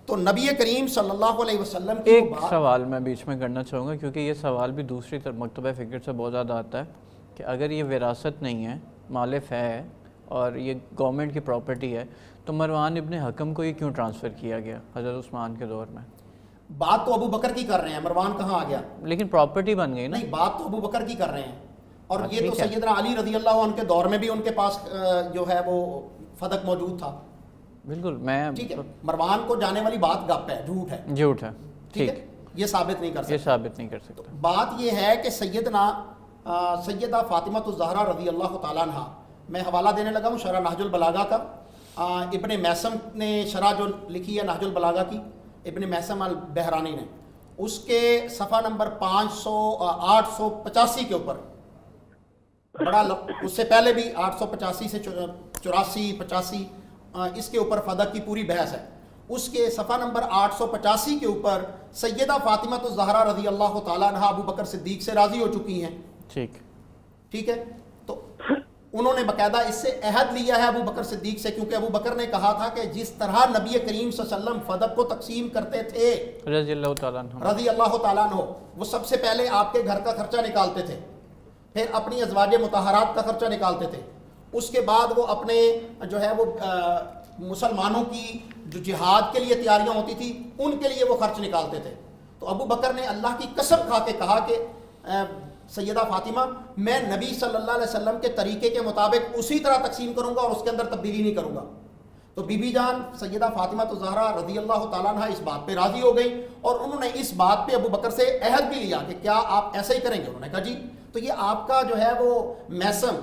تو نبی کریم صلی اللہ علیہ وسلم کی ایک سوال میں بیچ میں کرنا چاہوں گا، کیونکہ یہ سوال بھی دوسری طرف مکتبہ فکر سے بہت زیادہ آتا ہے کہ اگر یہ وراثت نہیں ہے، مالف ہے اور یہ گورنمنٹ کی پراپرٹی ہے، تو مروان ابن حکم کو یہ کیوں ٹرانسفر کیا گیا حضرت عثمان کے دور میں؟ بات تو ابو بکر کی کر رہے ہیں، مروان کہاں آ گیا؟ لیکن پراپرٹی بن گئی نا۔ نہیں، بات تو ابو بکر کی کر رہے ہیں، اور یہ تو سیدنا علی رضی اللہ عنہ کے دور میں بھی ان کے پاس جو ہے وہ فدق موجود تھا۔ بالکل، میں ٹھیک ہے، مروان کو جانے والی بات گپ ہے، جھوٹ ہے، جھوٹ ہے، ٹھیک ہے، یہ ثابت نہیں کر سکتے، یہ ثابت نہیں کر سکتا۔ بات یہ ہے کہ سیدہ فاطمہ الزہرا رضی اللہ تعالیٰ عنہ، میں حوالہ دینے لگا ہوں شرح نہج البلاغہ کا، ابن میسم نے شرح جو لکھی ہے نہج البلاغہ کی، ابن میسم البحرانی نے، اس کے صفحہ نمبر 885 کے اوپر بڑا اس سے پہلے بھی 885 سے 84 85 اس کے اوپر فدق کی پوری بحث ہے، اس کے صفحہ نمبر 885 کے اوپر سیدہ فاطمہ الزہرا رضی اللہ تعالیٰ عنہ ابو بکر صدیق سے راضی ہو چکی ہیں، ٹھیک ہے، تو انہوں نے باقاعدہ اس سے عہد لیا ہے ابو بکر صدیق سے، کیونکہ ابو بکر نے کہا تھا کہ جس طرح نبی کریم صلی اللہ علیہ وسلم فدق کو تقسیم کرتے تھے رضی اللہ تعالیٰ عنہ، وہ سب سے پہلے آپ کے گھر کا خرچہ نکالتے تھے، پھر اپنی ازواج مطہرات کا خرچہ نکالتے تھے، اس کے بعد وہ اپنے جو ہے وہ مسلمانوں کی جو جہاد کے لیے تیاریاں ہوتی تھی ان کے لیے وہ خرچ نکالتے تھے۔ تو ابو بکر نے اللہ کی قسم کھا کے کہا کہ سیدہ فاطمہ، میں نبی صلی اللہ علیہ وسلم کے طریقے کے مطابق اسی طرح تقسیم کروں گا اور اس کے اندر تبدیلی نہیں کروں گا۔ تو بی بی جان سیدہ فاطمہ الزہرا رضی اللہ تعالیٰ عنہ اس بات پہ راضی ہو گئی، اور انہوں نے اس بات پہ ابو بکر سے عہد بھی لیا کہ کیا آپ ایسا ہی کریں گے؟ انہوں نے کہا جی۔ تو یہ آپ کا جو ہے وہ میسم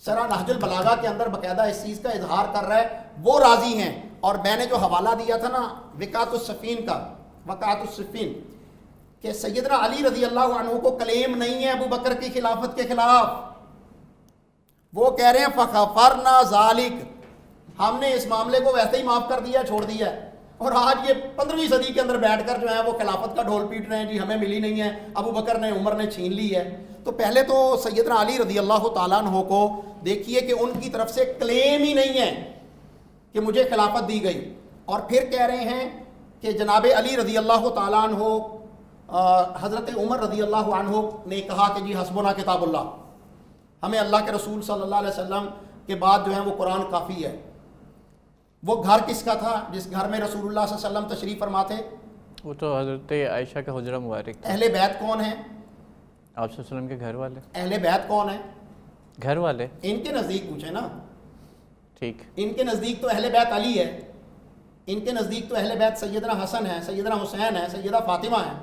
شرح نہج البلاغہ کے اندر باقاعدہ اس چیز کا اظہار کر رہا ہے، وہ راضی ہیں۔ اور میں نے جو حوالہ دیا تھا نا وقعۃ الصفین کا، وقعۃ الصفین، کہ سیدنا علی رضی اللہ عنہ کو کلیم نہیں ہے ابو بکر کی خلافت کے خلاف، وہ کہہ رہے ہیں فغفرنا ذالک، ہم نے اس معاملے کو ویسے ہی معاف کر دیا، چھوڑ دیا ہے۔ اور آج یہ 15ویں صدی کے اندر بیٹھ کر جو ہے وہ خلافت کا ڈھول پیٹ رہے ہیں، جی ہمیں ملی نہیں ہے، ابو بکر نے عمر نے چھین لی ہے۔ تو پہلے تو سیدنا علی رضی اللہ تعالیٰ عنہ کو دیکھیے کہ ان کی طرف سے کلیم ہی نہیں ہے کہ مجھے خلافت دی گئی، اور پھر کہہ رہے ہیں کہ جناب علی رضی اللہ تعالیٰ عنہ، حضرت عمر رضی اللہ عنہ نے کہا کہ جی حسبنا کتاب اللہ، ہمیں اللہ کے رسول صلی اللہ علیہ وسلم کے بعد جو ہے وہ قرآن کافی ہے۔ وہ گھر کس کا تھا جس گھر میں رسول اللہ صلی اللہ علیہ وسلم تشریف فرما تھے؟ وہ تو حضرت عائشہ کا حجرہ مبارک تھا۔ اہل بیت کون ہیں؟ آپ صلی اللہ علیہ وسلم کے گھر والے۔ اہل بیت کون ہیں؟ گھر والے ان کے نزدیک پوچھیں نا، ٹھیک، ان کے نزدیک تو اہل بیت علی ہے، ان کے نزدیک تو اہل بیت سیدنا حسن ہے، سیدنا حسین ہے، سیدہ فاطمہ ہے۔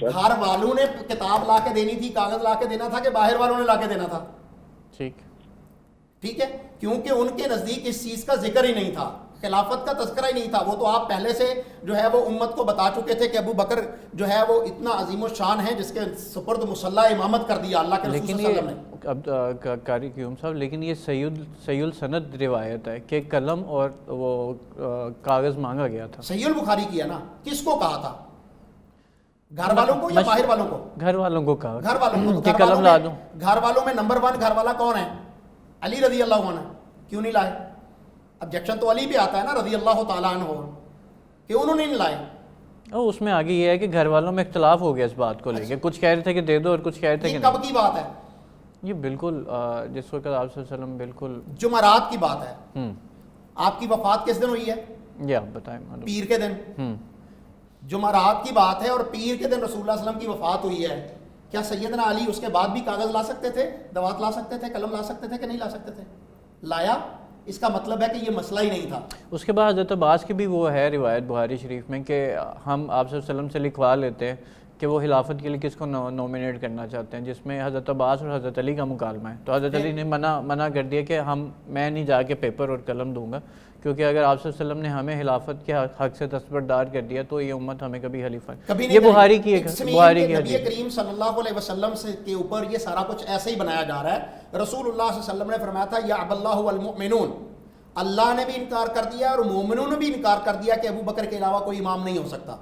گھر والوں نے کتاب لا کے دینی تھی، کاغذ لا کے دینا تھا کہ باہر والوں نے لا کے دینا تھا؟ ٹھیک ہے، کیونکہ ان کے نزدیک اس چیز کا ذکر ہی نہیں تھا، خلافت کا تذکرہ ہی نہیں تھا۔ وہ تو آپ پہلے سے جو ہے وہ امت کو بتا چکے تھے کہ ابو بکر جو ہے وہ اتنا عظیم الشان ہے جس کے سپرد مسلح امامت کر دیا اللہ کے رسول صلی اللہ علیہ وسلم نے۔ اب قاری قیوم صاحب، لیکن یہ صحیح السند روایت ہے کہ قلم اور وہ کاغذ مانگا گیا تھا۔ صحیح البخاری کیا نا، کس کو کہا تھا؟ گھر والوں کو یا باہر والوں کو؟ گھر والوں کو کہا، گھر والوں کو۔ کہ قلم لا دوں۔ گھر والوں میں نمبر 1 گھر والا کون ہے؟ علی رضی اللہ عنہ، کیوں نہیں لائے؟ ابجیکشن تو علی پہ آتا ہے نا رضی اللہ تعالیٰ عنہ کہ انہوں نے نہیں لائے۔ اس میں آگے یہ ہے کہ گھر والوں میں اختلاف ہو گیا اس بات کو لے کے، کچھ کہہ رہے تھے کہ دے دو اور کچھ کہہ رہے تھے کہ کب کی بات ہے یہ؟ بالکل جس وقت آپ صلی اللہ علیہ وسلم بالکل جمعرات کی بات ہے۔ آپ کی وفات کس دن ہوئی ہے؟ یہ آپ بتائیں۔ پیر کے دن جمعرات کی بات ہے، اور پیر کے دن رسول اللہ صلی اللہ علیہ وسلم کی وفات ہوئی ہے۔ کیا سیدنا علی اس کے بعد بھی کاغذ لا سکتے تھے، دوات لا سکتے تھے، قلم لا سکتے تھے کہ نہیں لا سکتے تھے؟ لایا، اس کا مطلب ہے کہ یہ مسئلہ ہی نہیں تھا۔ اس کے بعد حضرت عباس کی بھی وہ ہے روایت بخاری شریف میں کہ ہم آپ صلی اللہ علیہ وسلم سے لکھوا لیتے ہیں کہ وہ خلافت کے لیے کس کو نومینیٹ کرنا چاہتے ہیں، جس میں حضرت عباس اور حضرت علی کا مکالمہ ہے۔ تو حضرت علی نے منع کر دیا کہ میں نہیں جا کے پیپر اور قلم دوں گا، کیونکہ اگر آپ صلی اللہ علیہ وسلم نے ہمیں خلافت کے حق سے دستبردار کر دیا تو یہ امت ہمیں کبھی خلیفہ یہ بخاری کی نبی کریم صلی اللہ علیہ وسلم کے اوپر یہ سارا کچھ ایسے ہی بنایا جا رہا ہے۔ رسول اللہ صلی اللہ علیہ وسلم نے فرمایا تھا یا اللہ والمؤمنون، اللہ نے بھی انکار کر دیا اور مومنوں نے بھی انکار کر دیا کہ ابو بکر کے علاوہ کوئی امام نہیں ہو سکتا۔